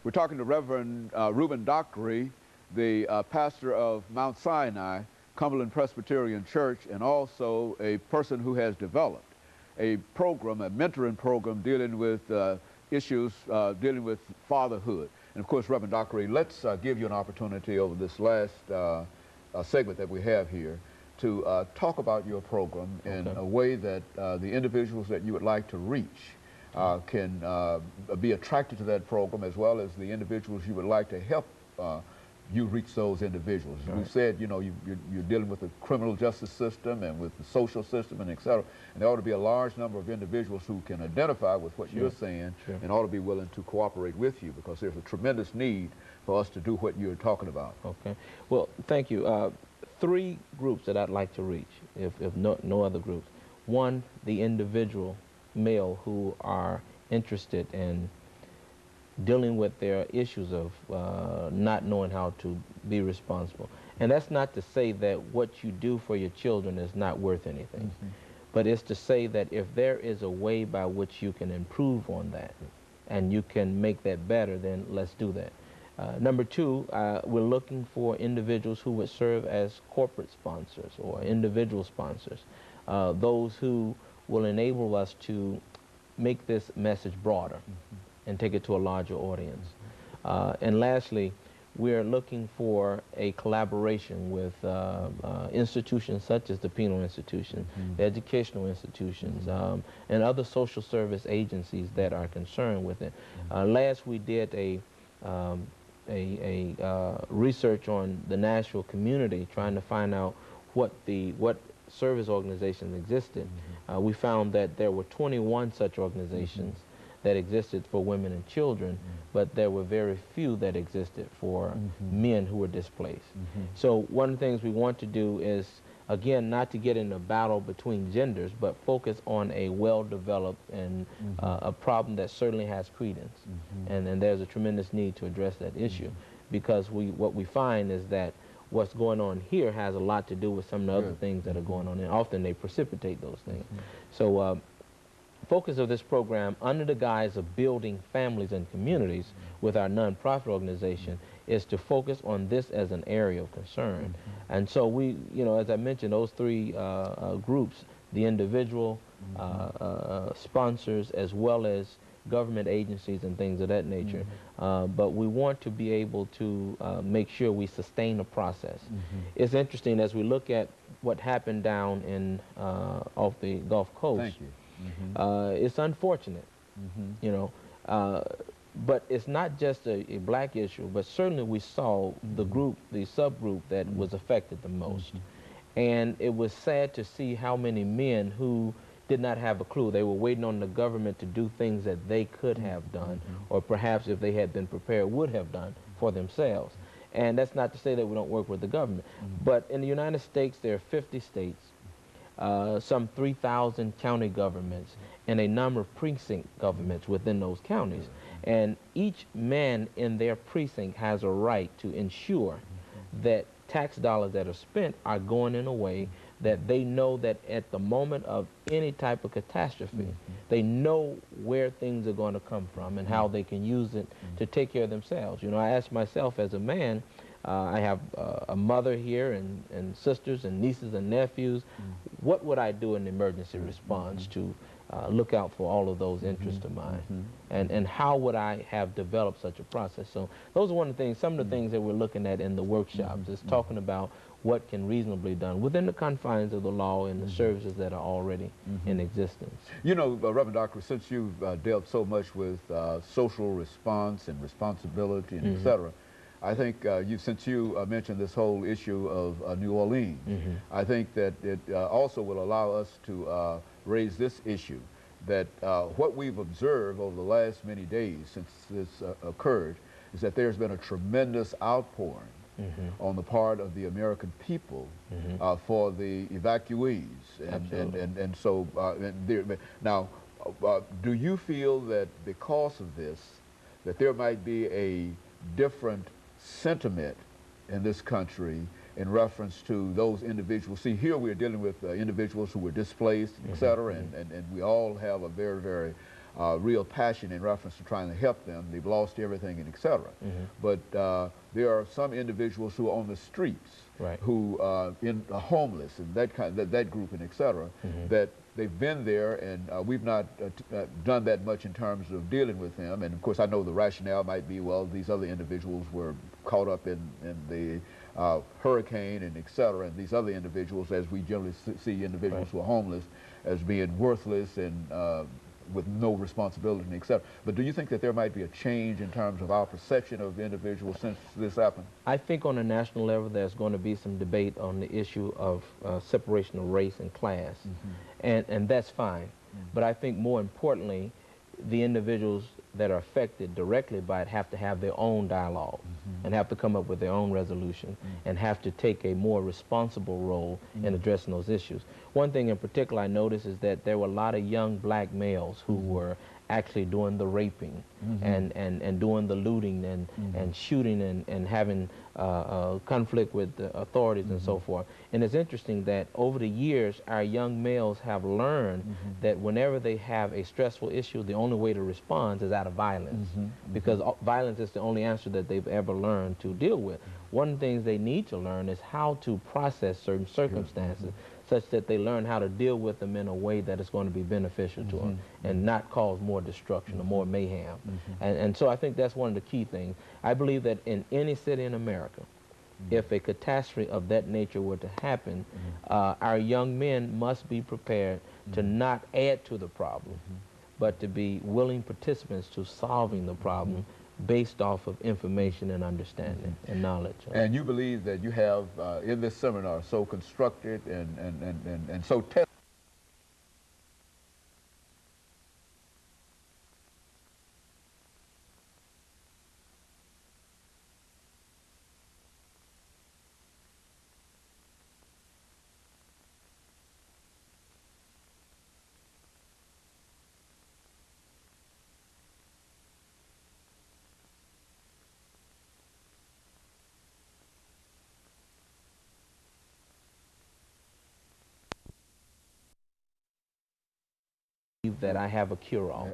We're talking to Reverend RDockery, the pastor of Mount Sinai, Cumberland Presbyterian Church, and also a person who has developed a program, a mentoring program dealing with issues dealing with fatherhood. And of course, Reverend RDockery, let's give you an opportunity over this last segment that we have here to talk about your program in a way that the individuals that you would like to reach can be attracted to that program, as well as the individuals you would like to help you reach those individuals. Right. We've said, you know, you're dealing with the criminal justice system and with the social system and et cetera, and there ought to be a large number of individuals who can identify with what you're saying and ought to be willing to cooperate with you, because there's a tremendous need for us to do what you're talking about. Okay. Well, thank you. 3 groups that I'd like to reach, if no other groups. One, the individual male who are interested in dealing with their issues of not knowing how to be responsible. And that's not to say that what you do for your children is not worth anything, but it's to say that if there is a way by which you can improve on that and you can make that better, then let's do that. Number 2, we're looking for individuals who would serve as corporate sponsors or individual sponsors, those who will enable us to make this message broader and take it to a larger audience. And lastly, we're looking for a collaboration with institutions such as the penal institution, the educational institutions, and other social service agencies that are concerned with it. Last, we did a research on the Nashville community, trying to find out what service organizations existed. We found that there were 21 such organizations that existed for women and children, but there were very few that existed for men who were displaced. So one of the things we want to do is, again, not to get in a battle between genders, but focus on a well-developed and a problem that certainly has credence. And there's a tremendous need to address that issue, because what we find is that what's going on here has a lot to do with some of the other things that are going on, and often they precipitate those things. So focus of this program, under the guise of building families and communities with our nonprofit organization, is to focus on this as an area of concern. And so we, you know, as I mentioned, those 3 groups, the individual sponsors as well as government agencies and things of that nature. But we want to be able to make sure we sustain the process. It's interesting as we look at what happened down in off the Gulf Coast. Thank you. It's unfortunate, you know, but it's not just a black issue, but certainly we saw the subgroup that was affected the most. And it was sad to see how many men who did not have a clue. They were waiting on the government to do things that they could have done, or perhaps if they had been prepared would have done for themselves. And that's not to say that we don't work with the government. But in the United States, there are 50 states, some 3,000 county governments, and a number of precinct governments within those counties. And each man in their precinct has a right to ensure that tax dollars that are spent are going in a way that they know that at the moment of any type of catastrophe, they know where things are going to come from and how they can use it to take care of themselves. You know, I ask myself as a man, I have a mother here and sisters and nieces and nephews. What would I do in emergency response to look out for all of those interests of mine? And how would I have developed such a process? So those are one of the things, some of the things that we're looking at in the workshops, is talking about what can reasonably be done within the confines of the law and the services that are already in existence. You know, Reverend RDockery, since you've dealt so much with social response and responsibility and et cetera, I think since you mentioned this whole issue of New Orleans, I think that it also will allow us to raise this issue, that what we've observed over the last many days since this occurred is that there's been a tremendous outpouring on the part of the American people for the evacuees. And so now, do you feel that because of this, that there might be a different sentiment in this country in reference to those individuals? See, here we're dealing with individuals who were displaced, et cetera, and we all have a very, very real passion in reference to trying to help them. They've lost everything and etc. But there are some individuals who are on the streets, right, who homeless and that group and etc. That they've been there, and we've not done that much in terms of dealing with them. And of course, I know the rationale might be, well, these other individuals were caught up in the hurricane and etc. And these other individuals, as we generally see individuals right, who are homeless, as being worthless and with no responsibility, etc. But do you think that there might be a change in terms of our perception of individuals since this happened? I think on a national level there's going to be some debate on the issue of separation of race and class, and that's fine. But I think more importantly, the individuals that are affected directly by it have to have their own dialogue and have to come up with their own resolution and have to take a more responsible role in addressing those issues. One thing in particular I noticed is that there were a lot of young black males who were actually doing the raping and doing the looting and shooting and having conflict with the authorities and so forth. And it's interesting that over the years our young males have learned that whenever they have a stressful issue, the only way to respond is out of violence, because violence is the only answer that they've ever learned to deal with. One of the things they need to learn is how to process certain circumstances such that they learn how to deal with them in a way that is going to be beneficial to them and not cause more destruction or more mayhem. And so I think that's one of the key things. I believe that in any city in America, if a catastrophe of that nature were to happen, our young men must be prepared to not add to the problem, but to be willing participants to solving the problem based off of information and understanding and knowledge. And you believe that you have, in this seminar, so constructed and so tested That I have a cure-all.